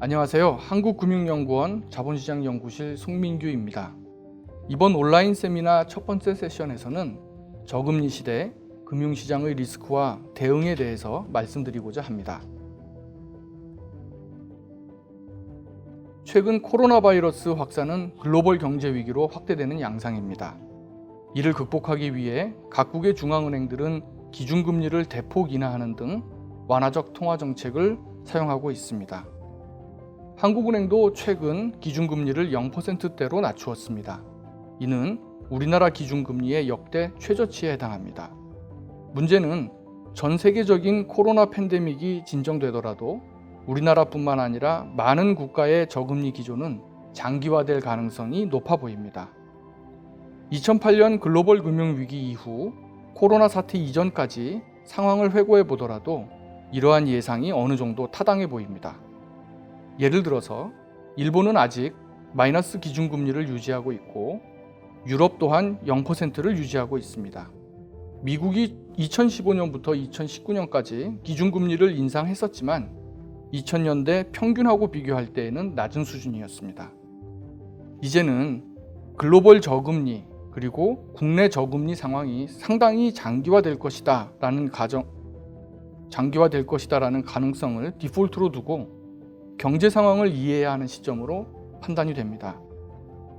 안녕하세요. 한국금융연구원 자본시장연구실 송민규입니다. 이번 온라인 세미나 첫 번째 세션에서는 저금리 시대 금융시장의 리스크와 대응에 대해서 말씀드리고자 합니다. 최근 코로나 바이러스 확산은 글로벌 경제 위기로 확대되는 양상입니다. 이를 극복하기 위해 각국의 중앙은행들은 기준금리를 대폭 인하하는 등 완화적 통화 정책을 사용하고 있습니다. 한국은행도 최근 기준금리를 0%대로 낮추었습니다. 이는 우리나라 기준금리의 역대 최저치에 해당합니다. 문제는 전 세계적인 코로나 팬데믹이 진정되더라도 우리나라뿐만 아니라 많은 국가의 저금리 기조는 장기화될 가능성이 높아 보입니다. 2008년 글로벌 금융위기 이후 코로나 사태 이전까지 상황을 회고해 보더라도 이러한 예상이 어느 정도 타당해 보입니다. 예를 들어서 일본은 아직 마이너스 기준금리를 유지하고 있고 유럽 또한 0%를 유지하고 있습니다. 미국이 2015년부터 2019년까지 기준금리를 인상했었지만 2000년대 평균하고 비교할 때에는 낮은 수준이었습니다. 이제는 글로벌 저금리 그리고 국내 저금리 상황이 상당히 장기화될 것이다라는 가능성을 디폴트로 두고 경제 상황을 이해해야 하는 시점으로 판단이 됩니다.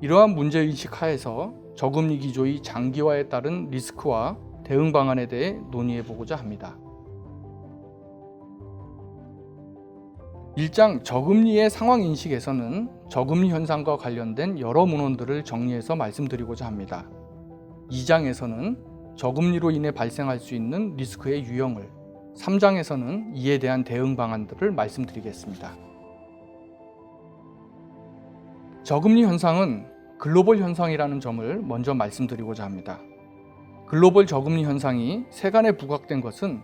이러한 문제의식 하에서 저금리 기조의 장기화에 따른 리스크와 대응 방안에 대해 논의해 보고자 합니다. 1장 저금리의 상황 인식에서는 저금리 현상과 관련된 여러 문헌들을 정리해서 말씀드리고자 합니다. 2장에서는 저금리로 인해 발생할 수 있는 리스크의 유형을, 3장에서는 이에 대한 대응 방안들을 말씀드리겠습니다. 저금리 현상은 글로벌 현상이라는 점을 먼저 말씀드리고자 합니다. 글로벌 저금리 현상이 세간에 부각된 것은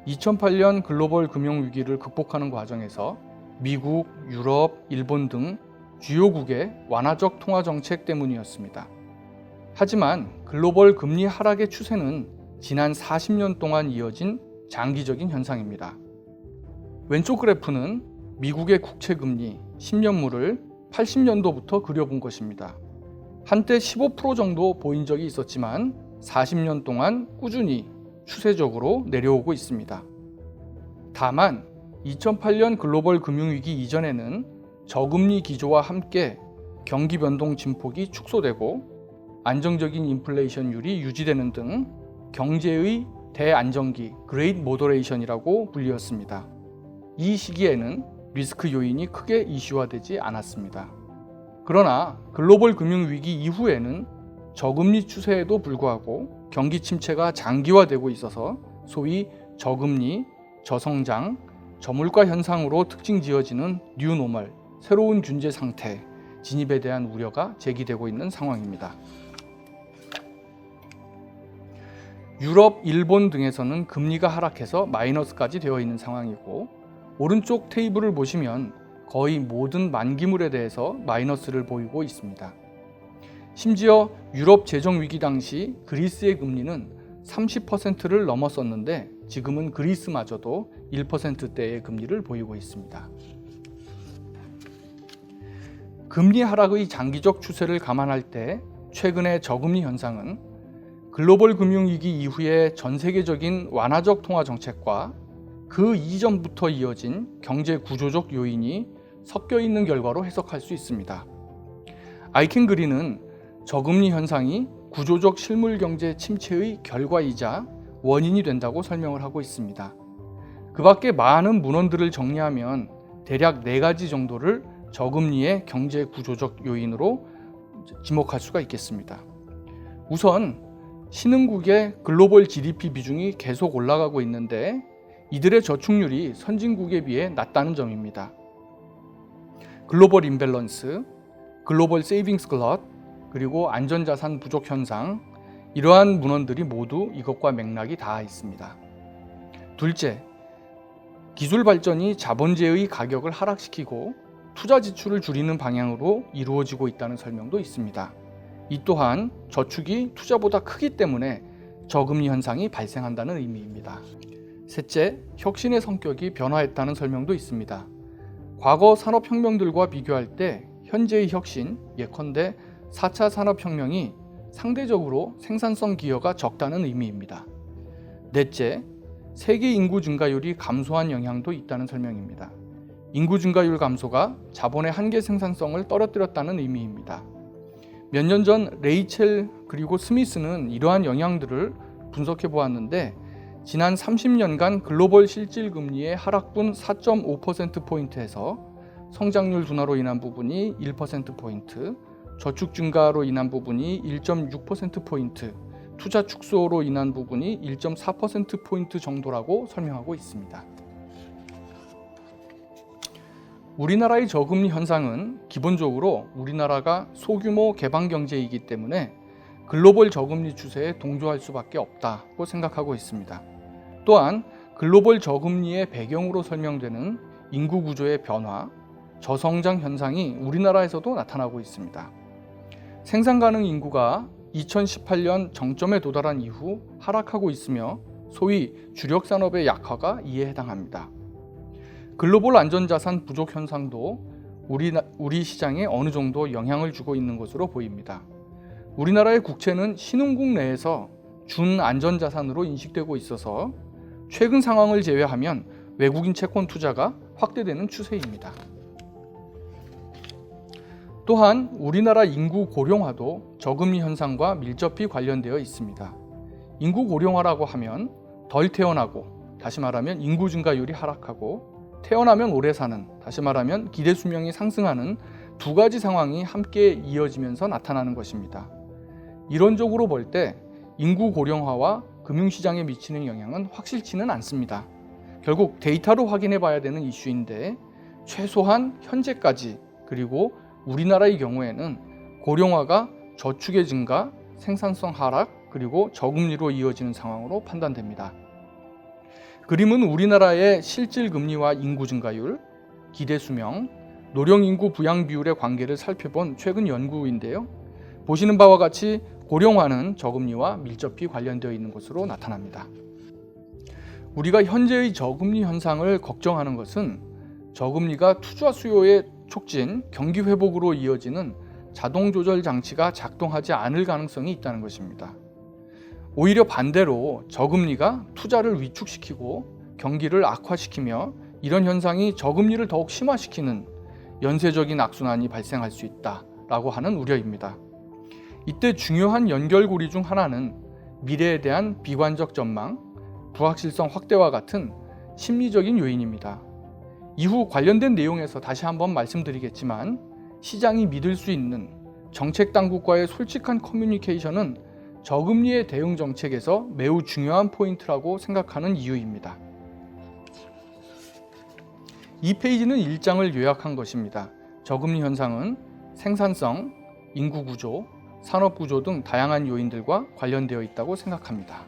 2008년 글로벌 금융위기를 극복하는 과정에서 미국, 유럽, 일본 등 주요국의 완화적 통화정책 때문이었습니다. 하지만 글로벌 금리 하락의 추세는 지난 40년 동안 이어진 장기적인 현상입니다. 왼쪽 그래프는 미국의 국채금리 10년물을 80년도부터 그려본 것입니다. 한때 15% 정도 보인 적이 있었지만 40년 동안 꾸준히 추세적으로 내려오고 있습니다. 다만 2008년 글로벌 금융위기 이전에는 저금리 기조와 함께 경기 변동 진폭이 축소되고 안정적인 인플레이션율이 유지되는 등 경제의 대안정기, 그레이트 모더레이션이라고 불리었습니다. 이 시기에는 리스크 요인이 크게 이슈화되지 않았습니다. 그러나 글로벌 금융위기 이후에는 저금리 추세에도 불구하고 경기 침체가 장기화되고 있어서 소위 저금리, 저성장, 저물가 현상으로 특징 지어지는 뉴노멀, 새로운 균제 상태 진입에 대한 우려가 제기되고 있는 상황입니다. 유럽, 일본 등에서는 금리가 하락해서 마이너스까지 되어 있는 상황이고 오른쪽 테이블을 보시면 거의 모든 만기물에 대해서 마이너스를 보이고 있습니다. 심지어 유럽 재정위기 당시 그리스의 금리는 30%를 넘었었는데 지금은 그리스마저도 1%대의 금리를 보이고 있습니다. 금리 하락의 장기적 추세를 감안할 때 최근의 저금리 현상은 글로벌 금융위기 이후의 전 세계적인 완화적 통화 정책과 그 이전부터 이어진 경제 구조적 요인이 섞여 있는 결과로 해석할 수 있습니다. 아이켄 그린은 저금리 현상이 구조적 실물 경제 침체의 결과이자 원인이 된다고 설명을 하고 있습니다. 그 밖에 많은 문헌들을 정리하면 대략 4가지 정도를 저금리의 경제 구조적 요인으로 지목할 수가 있겠습니다. 우선 신흥국의 글로벌 GDP 비중이 계속 올라가고 있는데 이들의 저축률이 선진국에 비해 낮다는 점입니다. 글로벌 임밸런스, 글로벌 세이빙스 글럿, 그리고 안전자산 부족 현상, 이러한 문헌들이 모두 이것과 맥락이 닿아 있습니다. 둘째, 기술 발전이 자본재의 가격을 하락시키고 투자 지출을 줄이는 방향으로 이루어지고 있다는 설명도 있습니다. 이 또한 저축이 투자보다 크기 때문에 저금리 현상이 발생한다는 의미입니다. 셋째, 혁신의 성격이 변화했다는 설명도 있습니다. 과거 산업혁명들과 비교할 때 현재의 혁신, 예컨대 4차 산업혁명이 상대적으로 생산성 기여가 적다는 의미입니다. 넷째, 세계 인구 증가율이 감소한 영향도 있다는 설명입니다. 인구 증가율 감소가 자본의 한계 생산성을 떨어뜨렸다는 의미입니다. 몇 년 전 레이첼 그리고 스미스는 이러한 영향들을 분석해 보았는데 지난 30년간 글로벌 실질 금리의 하락분 4.5%포인트에서 성장률 둔화로 인한 부분이 1%포인트, 저축 증가로 인한 부분이 1.6%포인트, 투자 축소로 인한 부분이 1.4%포인트 정도라고 설명하고 있습니다. 우리나라의 저금리 현상은 기본적으로 우리나라가 소규모 개방 경제이기 때문에 글로벌 저금리 추세에 동조할 수밖에 없다고 생각하고 있습니다. 또한 글로벌 저금리의 배경으로 설명되는 인구 구조의 변화, 저성장 현상이 우리나라에서도 나타나고 있습니다. 생산 가능 인구가 2018년 정점에 도달한 이후 하락하고 있으며 소위 주력 산업의 약화가 이에 해당합니다. 글로벌 안전자산 부족 현상도 우리 시장에 어느 정도 영향을 주고 있는 것으로 보입니다. 우리나라의 국채는 신흥국 내에서 준안전자산으로 인식되고 있어서 최근 상황을 제외하면 외국인 채권 투자가 확대되는 추세입니다. 또한 우리나라 인구 고령화도 저금리 현상과 밀접히 관련되어 있습니다. 인구 고령화라고 하면 덜 태어나고, 다시 말하면 인구 증가율이 하락하고, 태어나면 오래 사는, 다시 말하면 기대 수명이 상승하는 두 가지 상황이 함께 이어지면서 나타나는 것입니다. 이론적으로 볼 때 인구 고령화와 금융시장에 미치는 영향은 확실치는 않습니다. 결국 데이터로 확인해 봐야 되는 이슈인데 최소한 현재까지, 그리고 우리나라의 경우에는 고령화가 저축의 증가, 생산성 하락, 그리고 저금리로 이어지는 상황으로 판단됩니다. 그림은 우리나라의 실질 금리와 인구 증가율, 기대 수명, 노령 인구 부양 비율의 관계를 살펴본 최근 연구인데요. 보시는 바와 같이 고령화는 저금리와 밀접히 관련되어 있는 것으로 나타납니다. 우리가 현재의 저금리 현상을 걱정하는 것은 저금리가 투자 수요의 촉진, 경기 회복으로 이어지는 자동 조절 장치가 작동하지 않을 가능성이 있다는 것입니다. 오히려 반대로 저금리가 투자를 위축시키고 경기를 악화시키며 이런 현상이 저금리를 더욱 심화시키는 연쇄적인 악순환이 발생할 수 있다라고 하는 우려입니다. 이때 중요한 연결고리 중 하나는 미래에 대한 비관적 전망, 불확실성 확대와 같은 심리적인 요인입니다. 이후 관련된 내용에서 다시 한번 말씀드리겠지만 시장이 믿을 수 있는 정책 당국과의 솔직한 커뮤니케이션은 저금리의 대응 정책에서 매우 중요한 포인트라고 생각하는 이유입니다. 이 페이지는 일장을 요약한 것입니다. 저금리 현상은 생산성, 인구 구조, 산업 구조 등 다양한 요인들과 관련되어 있다고 생각합니다.